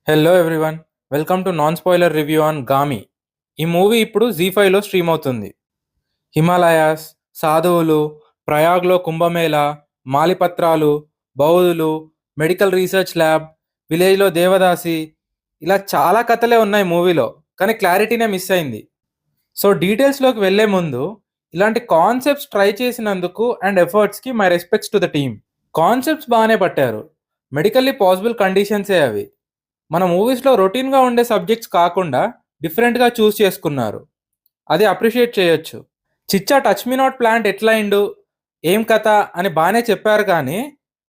Hello everyone, welcome to non spoiler review on Gaami. ఈ movie ఇప్పుడు జీ5లో stream అవుతుంది. హిమాలయాస్, సాధువులు, ప్రయాగ్లో కుంభమేళా, మాలిపత్రాలు, బౌద్ధులు, మెడికల్ రీసెర్చ్ ల్యాబ్, విలేజ్లో దేవదాసి, ఇలా చాలా కథలే ఉన్నాయి మూవీలో. కానీ క్లారిటీనే మిస్ అయింది. సో డీటెయిల్స్లోకి వెళ్ళే ముందు ఇలాంటి కాన్సెప్ట్స్ ట్రై చేసినందుకు అండ్ ఎఫర్ట్స్కి my respects to the team. Concepts బాగానే పట్టారు. మెడికల్లీ పాసిబుల్ కండిషన్సే అవి. మన మూవీస్లో రొటీన్గా ఉండే సబ్జెక్ట్స్ కాకుండా డిఫరెంట్గా చూస్ చేసుకున్నారు. అది అప్రిషియేట్ చేయొచ్చు. చిచ్చా టచ్ మీ నాట్ ప్లాంట్ ఎట్లా అయిండు, ఏం కథ అని బాగానే చెప్పారు. కానీ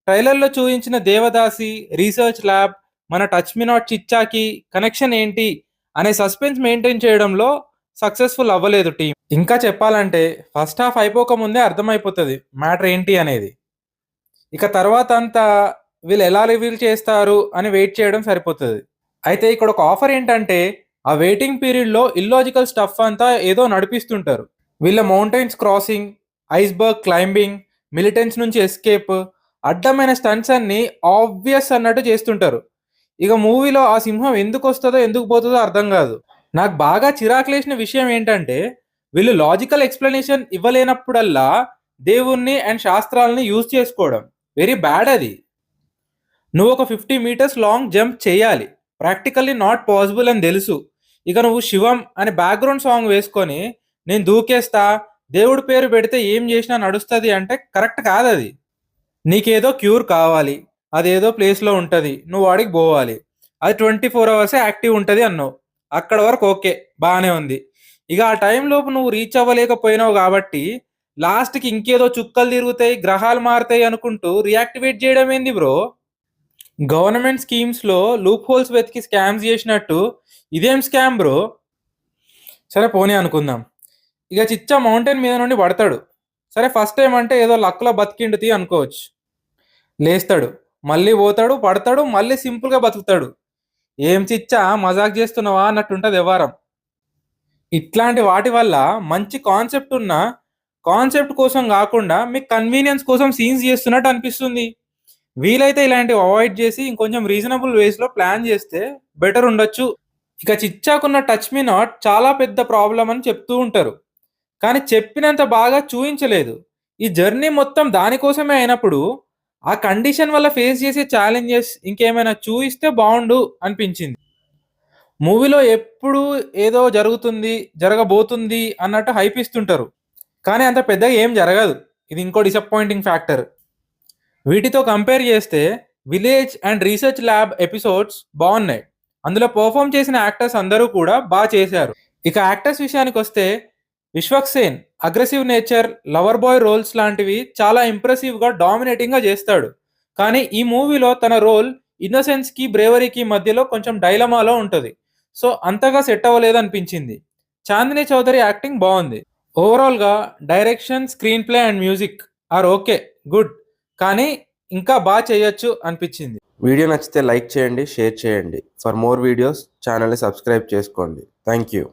ట్రైలర్లో చూపించిన దేవదాసి, రీసెర్చ్ ల్యాబ్, మన టచ్ మీ నాట్ చిచ్చాకి కనెక్షన్ ఏంటి అనే సస్పెన్స్ మెయింటైన్ చేయడంలో సక్సెస్ఫుల్ అవ్వలేదు టీం. ఇంకా చెప్పాలంటే ఫస్ట్ హాఫ్ అయిపోకముందే అర్థమైపోతుంది మ్యాటర్ ఏంటి అనేది. ఇక తర్వాత అంతా వీళ్ళు ఎలా రివీల్ చేస్తారు అని వెయిట్ చేయడం సరిపోతుంది. అయితే ఇక్కడ ఒక ఆఫర్ ఏంటంటే, ఆ వెయిటింగ్ పీరియడ్లో ఇల్లాజికల్ స్టఫ్ అంతా ఏదో నడిపిస్తుంటారు. వీళ్ళ mountains crossing, iceberg climbing, militants నుంచి ఎస్కేప్, అడ్డమైన స్టంట్స్ అన్ని ఆబ్వియస్ అన్నట్టు చేస్తుంటారు. ఇక మూవీలో ఆ సింహం ఎందుకు వస్తుందో ఎందుకు పోతుందో అర్థం కాదు. నాకు బాగా చిరాకులేసిన విషయం ఏంటంటే, వీళ్ళు లాజికల్ ఎక్స్ప్లెనేషన్ ఇవ్వలేనప్పుడల్లా దేవుణ్ణి అండ్ శాస్త్రాలని యూజ్ చేసుకోవడం వెరీ బ్యాడ్. అది నువ్వు ఒక 50 మీటర్స్ లాంగ్ జంప్ చేయాలి, ప్రాక్టికల్లీ నాట్ పాసిబుల్ అని తెలుసు. ఇక నువ్వు శివం అని బ్యాక్గ్రౌండ్ సాంగ్ వేసుకొని నేను దూకేస్తా, దేవుడి పేరు పెడితే ఏం చేసినా నడుస్తుంది అంటే కరెక్ట్ కాదు. అది నీకేదో క్యూర్ కావాలి, అదేదో ప్లేస్లో ఉంటుంది, నువ్వు వాడికి పోవాలి, అది 24 అవర్సే యాక్టివ్ ఉంటుంది అన్నావు. అక్కడ వరకు ఓకే, బాగానే ఉంది. ఇక ఆ టైంలోపు నువ్వు రీచ్ అవ్వలేకపోయినావు కాబట్టి లాస్ట్కి ఇంకేదో చుక్కలు తిరుగుతాయి, గ్రహాలు మారుతాయి అనుకుంటూ రియాక్టివేట్ చేయడం ఏంది బ్రో? గవర్నమెంట్ స్కీమ్స్లో లూప్ హోల్స్ వెతికి స్కామ్స్ చేసినట్టు ఇదేం స్కామ్ బ్రో? సరే పోనీ అనుకుందాం. ఇక చిచ్చా మౌంటైన్ మీద నుండి పడతాడు. సరే ఫస్ట్ టైం అంటే ఏదో లక్లో బతికిండుతి అనుకోవచ్చు. లేస్తాడు, మళ్ళీ పోతాడు, పడతాడు, మళ్ళీ సింపుల్గా బతుకుతాడు. ఏం చిచ్చా మజాక్ చేస్తున్నావా అన్నట్టుంటుంది వ్యవహారం. ఇట్లాంటి వాటి వల్ల మంచి కాన్సెప్ట్ ఉన్న కాన్సెప్ట్ కోసం కాకుండా మీకు కన్వీనియన్స్ కోసం సీన్స్ చేస్తున్నట్టు అనిపిస్తుంది. వీలైతే ఇలాంటివి అవాయిడ్ చేసి ఇంకొంచెం రీజనబుల్ వేస్లో ప్లాన్ చేస్తే బెటర్ ఉండొచ్చు. ఇక చిచ్చాకున్న టచ్ మీ నాట్ చాలా పెద్ద ప్రాబ్లం అని చెప్తూ ఉంటారు, కానీ చెప్పినంత బాగా చూపించలేదు. ఈ జర్నీ మొత్తం దానికోసమే అయినప్పుడు ఆ కండిషన్ వల్ల ఫేస్ చేసే ఛాలెంజెస్ ఇంకేమైనా చూపిస్తే బాగుండు అనిపించింది. మూవీలో ఎప్పుడు ఏదో జరుగుతుంది, జరగబోతుంది అన్నట్టు హైప్ ఇస్తుంటారు, కానీ అంత పెద్దగా ఏం జరగదు. ఇది ఇంకో డిసప్పాయింటింగ్ ఫ్యాక్టర్. వీటితో కంపేర్ చేస్తే village and research lab episodes బాగున్నాయి. అందులో పర్ఫామ్ చేసిన యాక్టర్స్ అందరూ కూడా బాగా చేశారు. ఇక యాక్టర్స్ విషయానికి వస్తే Vishwak Sen aggressive nature, lover boy roles లాంటివి చాలా ఇంప్రెసివ్గా డామినేటింగ్గా చేస్తాడు. కానీ ఈ మూవీలో తన రోల్ ఇన్నోసెన్స్కి బ్రేవరీకి మధ్యలో కొంచెం డైలమాలో ఉంటుంది. సో అంతగా సెట్ అవ్వలేదు అనిపించింది. చాందిని చౌదరి యాక్టింగ్ బాగుంది. ఓవరాల్గా direction, screen play and music or okay, good, కానీ ఇంకా బాగా చేయొచ్చు అనిపించింది. వీడియో నచ్చితే లైక్ చేయండి, షేర్ చేయండి. ఫర్ మోర్ వీడియోస్ ఛానల్ని సబ్స్క్రైబ్ చేసుకోండి. Thank you.